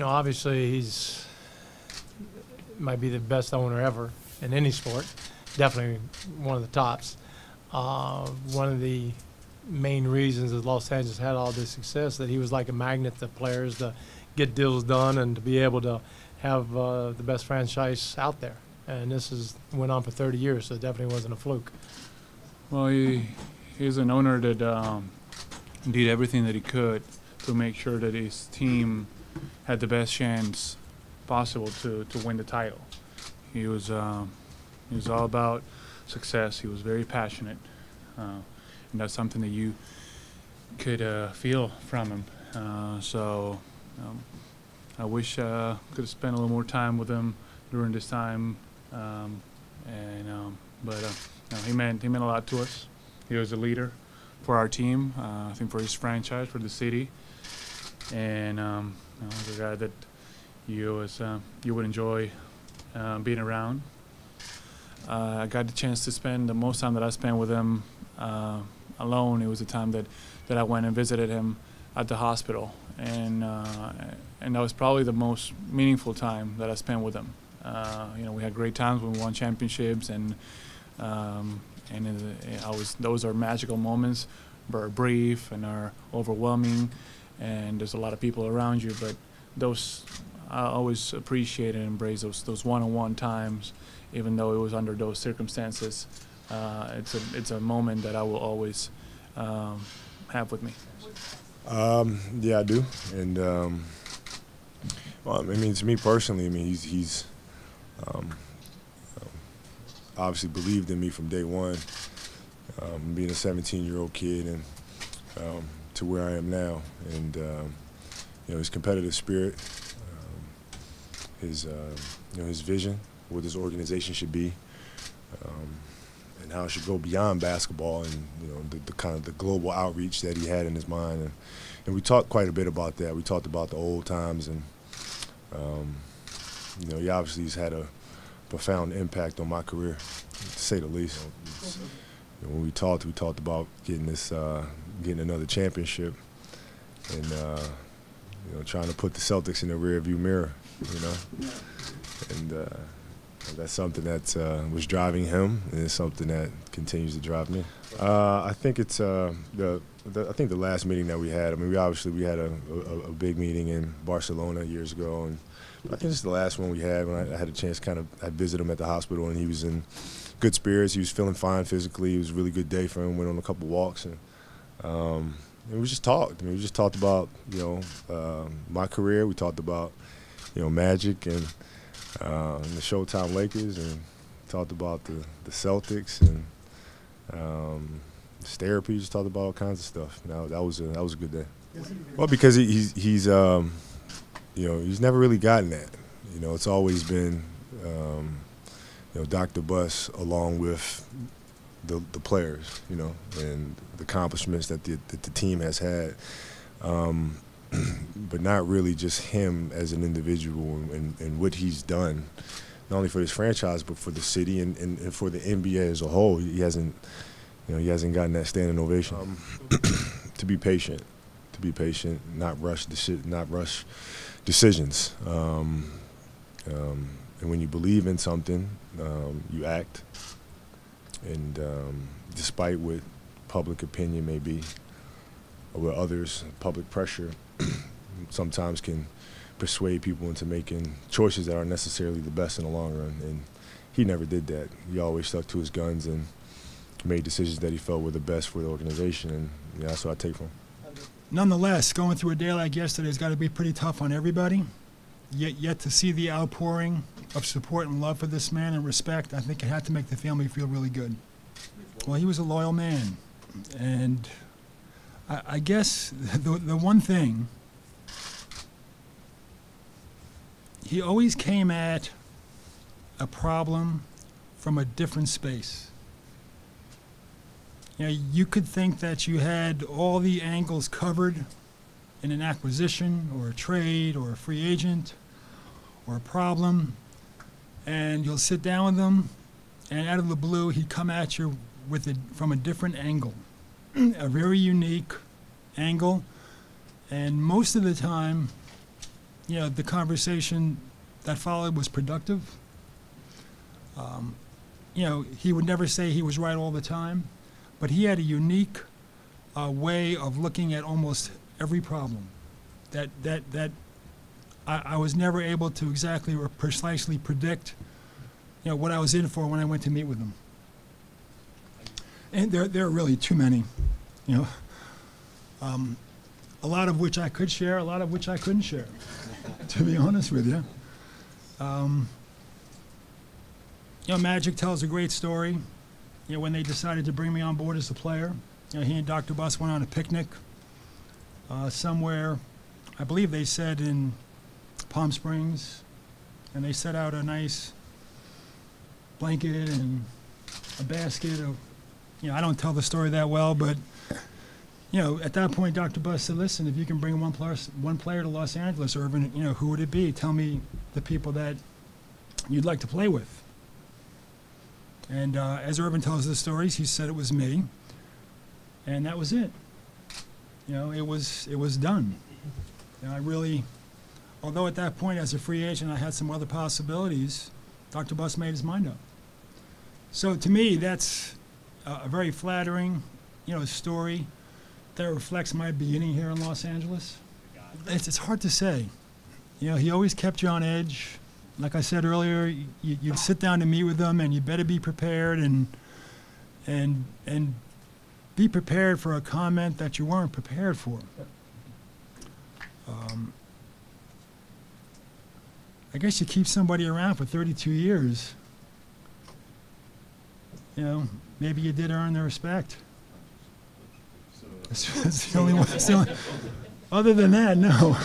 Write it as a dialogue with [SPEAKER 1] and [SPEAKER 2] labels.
[SPEAKER 1] Obviously he's might be the best owner ever in any sport. Definitely one of the tops. One of the main reasons that Los Angeles had all this success, that he was like a magnet to players to get deals done and to be able to have the best franchise out there. And this went on for 30 years, so it definitely wasn't a fluke.
[SPEAKER 2] Well, he's an owner that did everything that he could to make sure that his team had the best chance possible to win the title. He was all about success. He was very passionate, and that's something that you could feel from him. I wish I could have spent a little more time with him during this time, but he meant a lot to us. He was a leader for our team, I think for his franchise, for the city, and the guy that you would enjoy being around. I got the chance to spend the most time that I spent with him alone. It was the time that I went and visited him at the hospital, and that was probably the most meaningful time that I spent with him. We had great times when we won championships, and those are magical moments, but are brief and are overwhelming, and there's a lot of people around you. But those, I always appreciate and embrace those one-on-one times, even though it was under those circumstances. It's a moment that I will always have with me.
[SPEAKER 3] Yeah, I do, and well, I mean, to me personally, I mean, he's obviously believed in me from day one, being a 17-year-old kid, and to where I am now, and his competitive spirit, his vision, what this organization should be, and how it should go beyond basketball, and the kind of the global outreach that he had in his mind, and we talked quite a bit about that. We talked about the old times, and he obviously has had a profound impact on my career, to say the least. When we talked about getting another championship, and trying to put the Celtics in the rearview mirror, and that's something that was driving him, and it's something that continues to drive me. I think it's I think the last meeting that we had. I mean, we had a big meeting in Barcelona years ago, and I think it's the last one we had when I had a chance to I visited him at the hospital, and he was in good spirits. He was feeling fine physically. It was a really good day for him. Went on a couple walks, and we just talked. I mean, we just talked about my career. We talked about Magic and the Showtime Lakers, and talked about the Celtics and therapy. Just talked about all kinds of stuff. That was a good day. Well, because he's never really gotten that. It's always been Dr. Buss along with the players, and the accomplishments that the team has had, but not really just him as an individual and what he's done, not only for this franchise but for the city and for the NBA as a whole. He hasn't gotten that standing ovation. To be patient, not rush decisions. And when you believe in something, you act. And despite what public opinion may be, or what others, public pressure, sometimes can persuade people into making choices that aren't necessarily the best in the long run. And he never did that. He always stuck to his guns and made decisions that he felt were the best for the organization, and that's what I take from him.
[SPEAKER 4] Nonetheless, going through a day like yesterday has got to be pretty tough on everybody. Yet to see the outpouring of support and love for this man and respect, I think it had to make the family feel really good. Well, he was a loyal man, and I guess the one thing, he always came at a problem from a different space. You could think that you had all the angles covered in an acquisition or a trade or a free agent or a problem, and you'll sit down with him, and out of the blue, he'd come at you from a different angle, a very unique angle, and most of the time, you know, the conversation that followed was productive. You know, he would never say he was right all the time, but he had a unique way of looking at almost every problem that I was never able to exactly or precisely predict, you know, what I was in for when I went to meet with him. And there are really too many, you know, a lot of which I could share, a lot of which I couldn't share, to be honest with you. You know, Magic tells a great story. You know, when they decided to bring me on board as a player, you know, he and Dr. Buss went on a picnic somewhere, I believe they said in Palm Springs, and they set out a nice blanket and a basket of, you know, I don't tell the story that well, but, you know, at that point, Dr. Buss said, listen, if you can bring one player to Los Angeles, Irvin, you know, who would it be? Tell me the people that you'd like to play with. And as Irvin tells the stories, he said it was me, and that was it. You know, it was done. And I really, although at that point as a free agent I had some other possibilities, Dr. Buss made his mind up. So to me, that's a very flattering, you know, story that reflects my beginning here in Los Angeles. It's hard to say. You know, he always kept you on edge. Like I said earlier, you'd sit down to meet with them, and you better be prepared and be prepared for a comment that you weren't prepared for. I guess you keep somebody around for 32 years. You know, maybe you did earn their respect. That's the only one. Other than that, no.